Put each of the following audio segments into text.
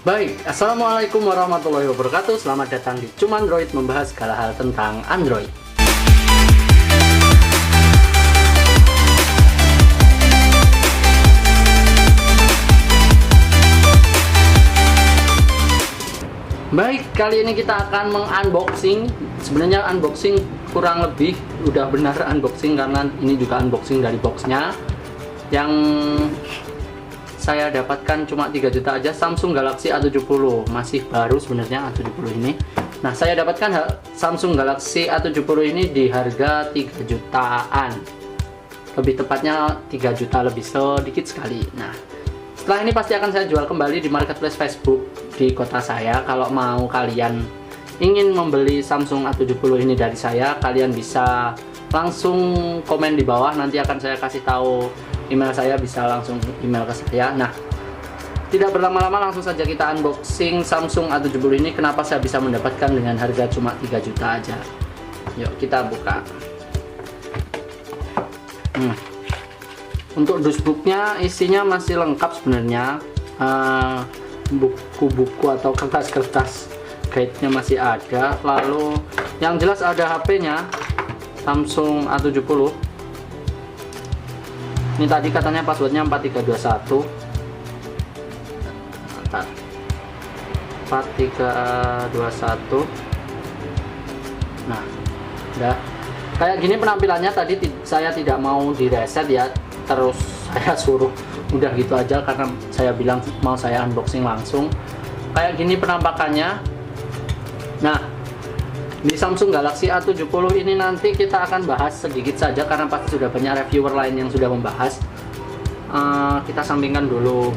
Baik, Assalamualaikum warahmatullahi wabarakatuh. Selamat datang di Cumandroid, membahas segala hal tentang Android. Baik, kali ini kita akan mengunboxing. Sebenarnya unboxing kurang lebih udah benar unboxing, karena ini juga unboxing dari boxnya. Yang saya dapatkan cuma 3 juta aja, Samsung Galaxy A70. Masih baru sebenarnya A70 ini. Nah, saya dapatkan Samsung Galaxy A70 ini di harga 3 jutaan. Lebih tepatnya 3 juta lebih sedikit sekali. Nah, setelah ini pasti akan saya jual kembali di marketplace Facebook di kota saya. Kalau mau kalian ingin membeli Samsung A70 ini dari saya, kalian bisa langsung komen di bawah. Nanti akan saya kasih tahu email saya, bisa langsung email ke saya. Nah, tidak berlama-lama, langsung saja kita unboxing Samsung A70 ini. Kenapa saya bisa mendapatkan dengan harga cuma 3 juta aja? Yuk kita buka. Untuk dashboardnya isinya masih lengkap sebenarnya. Buku-buku atau kertas-kertas guide-nya masih ada. Lalu yang jelas ada HP-nya, Samsung A70. Ini tadi katanya passwordnya 4321. 4321. Nah, udah kayak gini penampilannya. Tadi saya tidak mau direset ya, terus saya suruh udah gitu aja karena saya bilang mau saya unboxing langsung. Kayak gini penampakannya. Nah, di Samsung Galaxy A70 ini nanti kita akan bahas sedikit saja karena pasti sudah banyak reviewer lain yang sudah membahas. Kita sampingkan dulu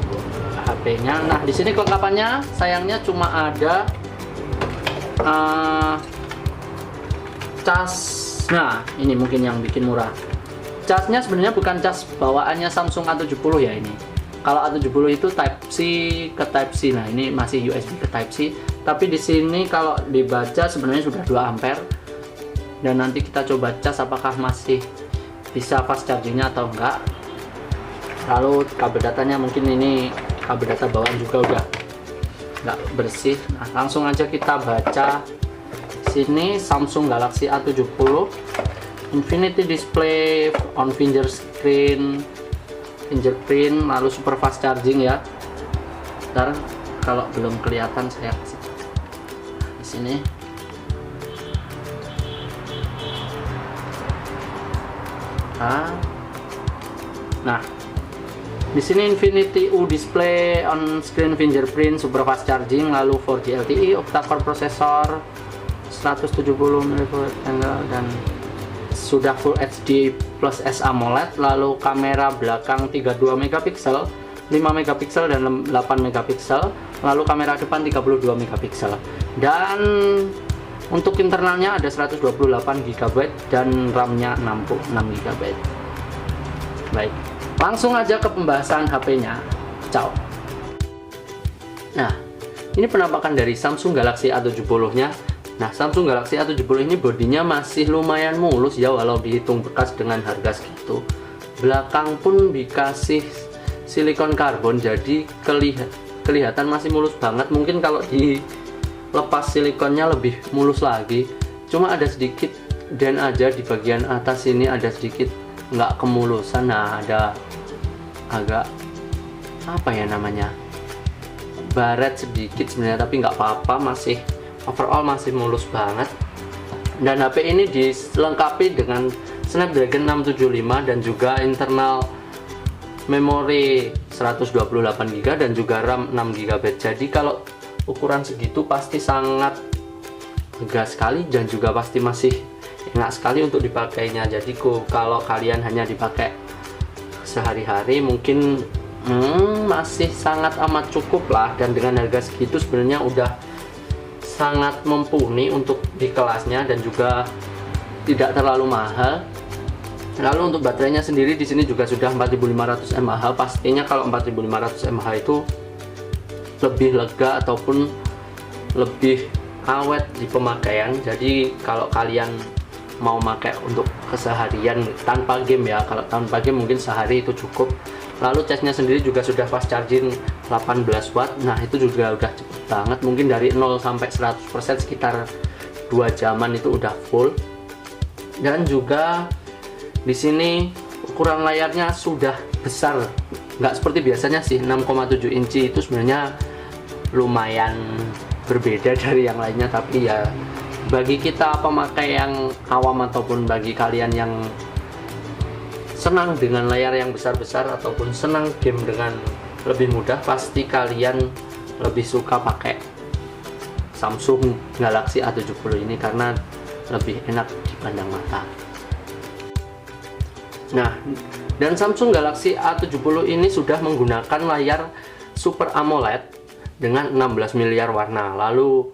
HP-nya. Nah, di sini kelengkapannya sayangnya cuma ada cas. Nah, ini mungkin yang bikin murah. Casnya sebenarnya bukan cas bawaannya Samsung A70 ya ini. Kalau A70 itu Type C ke Type C. Nah, ini masih USB ke Type C. Tapi di sini kalau dibaca sebenarnya sudah 2 ampere. Dan nanti kita coba cas apakah masih bisa fast chargingnya atau enggak. Lalu kabel datanya, mungkin ini kabel data bawaan juga udah enggak bersih. Nah, langsung aja kita baca. Sini Samsung Galaxy A70 Infinity Display on fingerprint, lalu super fast charging ya. Ntar kalau belum kelihatan saya kasih di sini. Nah, di sini Infinity U Display on screen fingerprint, super fast charging, lalu 4G LTE, octa-core processor, 170 mW dan sudah Full HD plus S AMOLED. Lalu kamera belakang 32 megapiksel, 5 megapiksel dan 8 megapiksel. Lalu kamera depan 32 megapiksel. Dan untuk internalnya ada 128 GB dan RAM-nya 66 GB. Baik, langsung aja ke pembahasan HP-nya. Ciao. Nah, ini penampakan dari Samsung Galaxy A70-nya. Nah, Samsung Galaxy A70 ini bodinya masih lumayan mulus ya, walau dihitung bekas dengan harga segitu. Belakang pun dikasih silikon karbon, jadi kelihatan masih mulus banget. Mungkin kalau dilepas silikonnya lebih mulus lagi. Cuma ada sedikit dent aja di bagian atas ini, ada sedikit nggak kemulusan. Nah, ada agak apa ya namanya, baret sedikit sebenarnya, tapi nggak apa-apa, masih overall masih mulus banget. Dan HP ini dilengkapi dengan Snapdragon 675 dan juga internal memori 128 GB dan juga RAM 6 GB. Jadi kalau ukuran segitu pasti sangat gas sekali dan juga pasti masih enak sekali untuk dipakainya. Jadi kalau kalian hanya dipakai sehari-hari mungkin masih sangat amat cukup lah. Dan dengan harga segitu sebenarnya udah sangat mumpuni untuk di kelasnya dan juga tidak terlalu mahal. Lalu untuk baterainya sendiri di sini juga sudah 4500 mAh. Pastinya kalau 4500 mAh itu lebih lega ataupun lebih awet di pemakaian. Jadi kalau kalian mau pakai untuk keseharian tanpa game ya, kalau tanpa game mungkin sehari itu cukup. Lalu casnya sendiri juga sudah fast charging 18 watt. Nah itu juga udah cepet banget, mungkin dari 0 sampai 100% sekitar 2 jaman itu udah full. Dan juga di sini ukuran layarnya sudah besar, nggak seperti biasanya sih. 6,7 inci itu sebenarnya lumayan berbeda dari yang lainnya, tapi ya bagi kita pemakai yang awam ataupun bagi kalian yang senang dengan layar yang besar-besar ataupun senang game dengan lebih mudah, pasti kalian lebih suka pakai Samsung Galaxy A70 ini karena lebih enak dipandang mata. Nah, dan Samsung Galaxy A70 ini sudah menggunakan layar Super AMOLED dengan 16 miliar warna. Lalu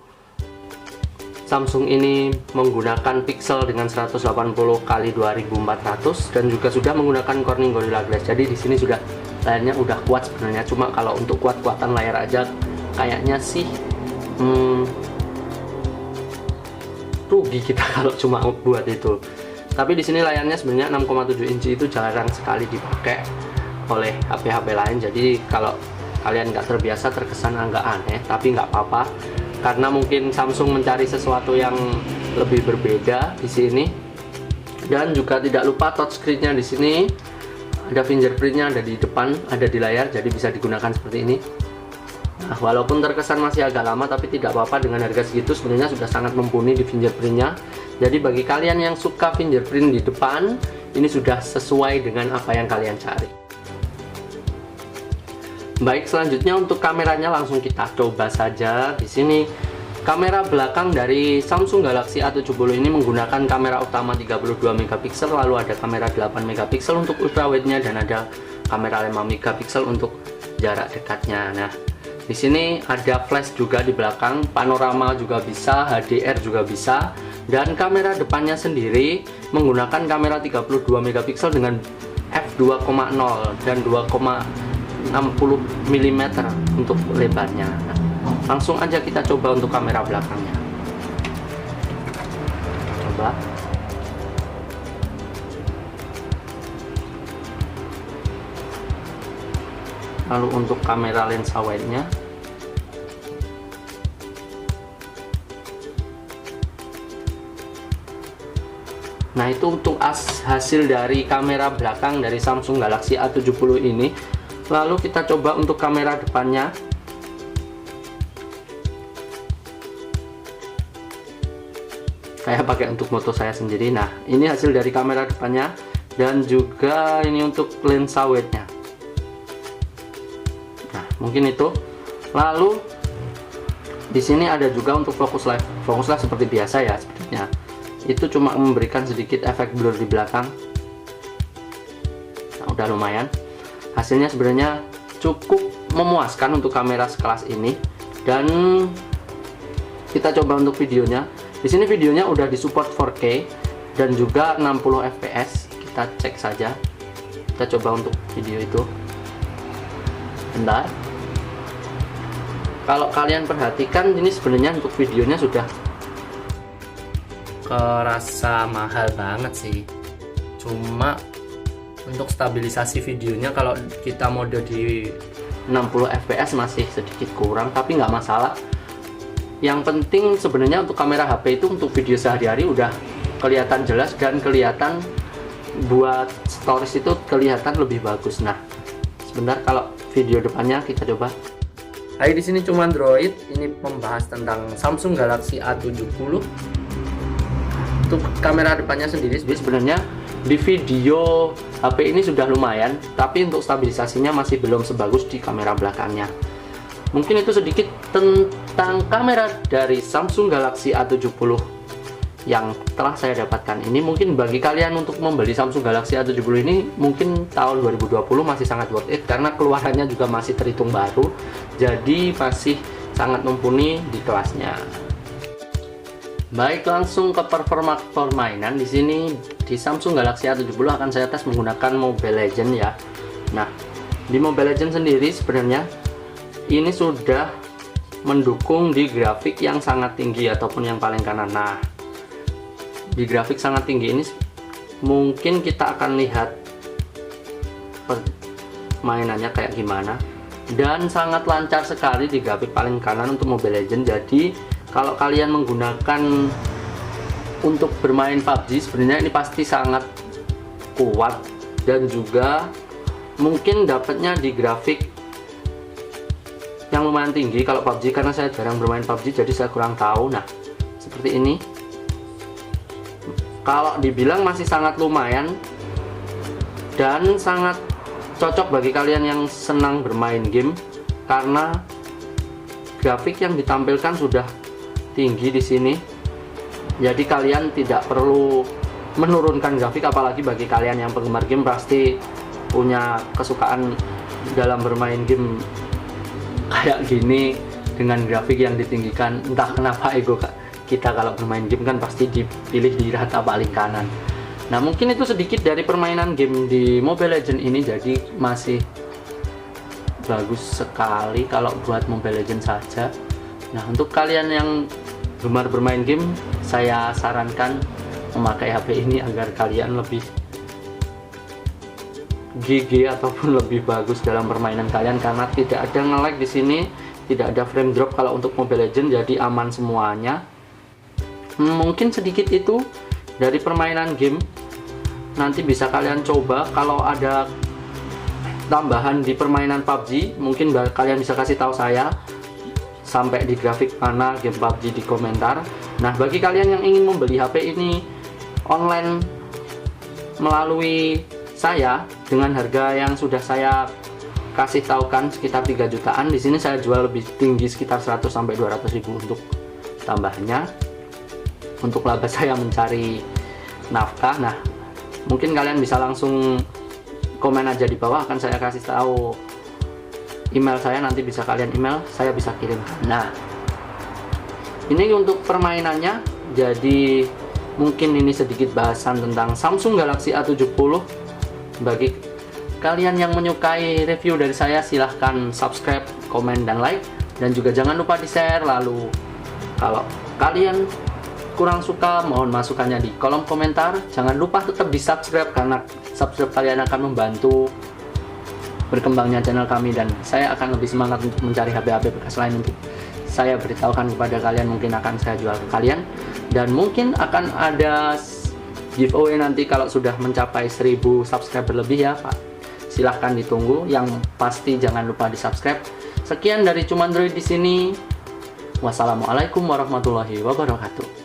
Samsung ini menggunakan pixel dengan 180 x 2400 dan juga sudah menggunakan Corning Gorilla Glass. Jadi di sini sudah layarnya udah kuat sebenarnya. Cuma kalau untuk kuat-kuatan layar aja kayaknya sih rugi kita kalau cuma buat itu. Tapi di sini layarnya sebenarnya 6,7 inci itu jarang sekali dipakai oleh HP-HP lain. Jadi kalau kalian nggak terbiasa terkesan agak aneh, tapi nggak apa-apa. Karena mungkin Samsung mencari sesuatu yang lebih berbeda di sini. Dan juga tidak lupa touchscreen-nya di sini ada fingerprint-nya, ada di depan, ada di layar, jadi bisa digunakan seperti ini. Nah, walaupun terkesan masih agak lama, tapi tidak apa-apa, dengan harga segitu sebenarnya sudah sangat mumpuni di fingerprint-nya. Jadi bagi kalian yang suka fingerprint di depan, ini sudah sesuai dengan apa yang kalian cari. Baik, selanjutnya untuk kameranya langsung kita coba saja. Di sini kamera belakang dari Samsung Galaxy A70 ini menggunakan kamera utama 32 megapiksel, lalu ada kamera 8 megapiksel untuk ultrawide-nya dan ada kamera 5 megapiksel untuk jarak dekatnya. Nah, di sini ada flash juga di belakang, panorama juga bisa, HDR juga bisa, dan kamera depannya sendiri menggunakan kamera 32 megapiksel dengan f2.0 dan 2,60 mm untuk lebarnya. Nah, langsung aja kita coba untuk kamera belakangnya. Coba. Lalu untuk kamera lensa wide-nya, nah itu untuk hasil dari kamera belakang dari Samsung Galaxy A70 ini. Lalu kita coba untuk kamera depannya. Saya pakai untuk foto saya sendiri. Nah, ini hasil dari kamera depannya dan juga ini untuk lensa wide-nya. Nah, mungkin itu. Lalu di sini ada juga untuk focus light. Focus light seperti biasa ya sebenarnya. Itu cuma memberikan sedikit efek blur di belakang. Nah, udah lumayan. Hasilnya sebenarnya cukup memuaskan untuk kamera sekelas ini. Dan kita coba untuk videonya. Di sini videonya udah disupport 4K dan juga 60 fps. Kita cek saja. Kita coba untuk video itu. Bentar. Kalau kalian perhatikan, ini sebenarnya untuk videonya sudah kerasa mahal banget sih. Cuma untuk stabilisasi videonya kalau kita mode di 60 fps masih sedikit kurang, tapi nggak masalah. Yang penting sebenarnya untuk kamera HP itu untuk video sehari-hari udah kelihatan jelas dan kelihatan buat stories itu kelihatan lebih bagus. Nah, sebentar kalau video depannya kita coba. Hai, di sini cuma Android. Ini membahas tentang Samsung Galaxy A70. Untuk kamera depannya sendiri sebenarnya di video HP ini sudah lumayan, tapi untuk stabilisasinya masih belum sebagus di kamera belakangnya. Mungkin itu sedikit tentang kamera dari Samsung Galaxy A70 yang telah saya dapatkan ini. Mungkin bagi kalian untuk membeli Samsung Galaxy A70 ini mungkin tahun 2020 masih sangat worth it karena keluarannya juga masih terhitung baru, jadi masih sangat mumpuni di kelasnya. Baik, langsung ke performa permainan. Di sini di Samsung Galaxy A70 akan saya tes menggunakan Mobile Legends ya. Nah, di Mobile Legends sendiri sebenarnya ini sudah mendukung di grafik yang sangat tinggi ataupun yang paling kanan. Nah, di grafik sangat tinggi ini mungkin kita akan lihat mainannya kayak gimana. Dan sangat lancar sekali di grafik paling kanan untuk Mobile Legends. Jadi kalau kalian menggunakan untuk bermain PUBG, sebenarnya ini pasti sangat kuat, dan juga mungkin dapatnya di grafik yang lumayan tinggi kalau PUBG, karena saya jarang bermain PUBG jadi saya kurang tahu. Nah, seperti ini. Kalau dibilang masih sangat lumayan dan sangat cocok bagi kalian yang senang bermain game, karena grafik yang ditampilkan sudah tinggi di sini. Jadi kalian tidak perlu menurunkan grafik, apalagi bagi kalian yang penggemar game pasti punya kesukaan dalam bermain game kayak gini dengan grafik yang ditinggikan. Entah kenapa ego kita kalau bermain game kan pasti dipilih di rata paling kanan. Nah, mungkin itu sedikit dari permainan game di Mobile Legends ini. Jadi masih bagus sekali kalau buat Mobile Legends saja. Nah, untuk kalian yang gemar bermain game, saya sarankan memakai HP ini agar kalian lebih GG ataupun lebih bagus dalam permainan kalian, karena tidak ada nge-lag di sini, tidak ada frame drop kalau untuk Mobile Legends, jadi aman semuanya. Mungkin sedikit itu dari permainan game. Nanti bisa kalian coba kalau ada tambahan di permainan PUBG, mungkin kalian bisa kasih tahu saya sampai di grafik mana game PUBG di komentar. Nah, bagi kalian yang ingin membeli HP ini online melalui saya dengan harga yang sudah saya kasih tahukan sekitar 3 jutaan, di sini saya jual lebih tinggi sekitar 100 sampai 200 ribu untuk tambahnya, untuk laba saya mencari nafkah. Nah, mungkin kalian bisa langsung komen aja di bawah, akan saya kasih tahu email saya, nanti bisa kalian email, saya bisa kirim. Nah, ini untuk permainannya. Jadi mungkin ini sedikit bahasan tentang Samsung Galaxy A70. Bagi kalian yang menyukai review dari saya, silahkan subscribe, komen, dan like, dan juga jangan lupa di share. Lalu kalau kalian kurang suka, mohon masukannya di kolom komentar. Jangan lupa tetap di subscribe, karena subscribe kalian akan membantu berkembangnya channel kami, dan saya akan lebih semangat untuk mencari HP-HP bekas lain untuk saya beritahukan kepada kalian, mungkin akan saya jual ke kalian. Dan mungkin akan ada giveaway nanti kalau sudah mencapai 1000 subscriber lebih ya Pak. Silahkan ditunggu, yang pasti jangan lupa di subscribe. Sekian dari Cumandroid di sini. Wassalamualaikum warahmatullahi wabarakatuh.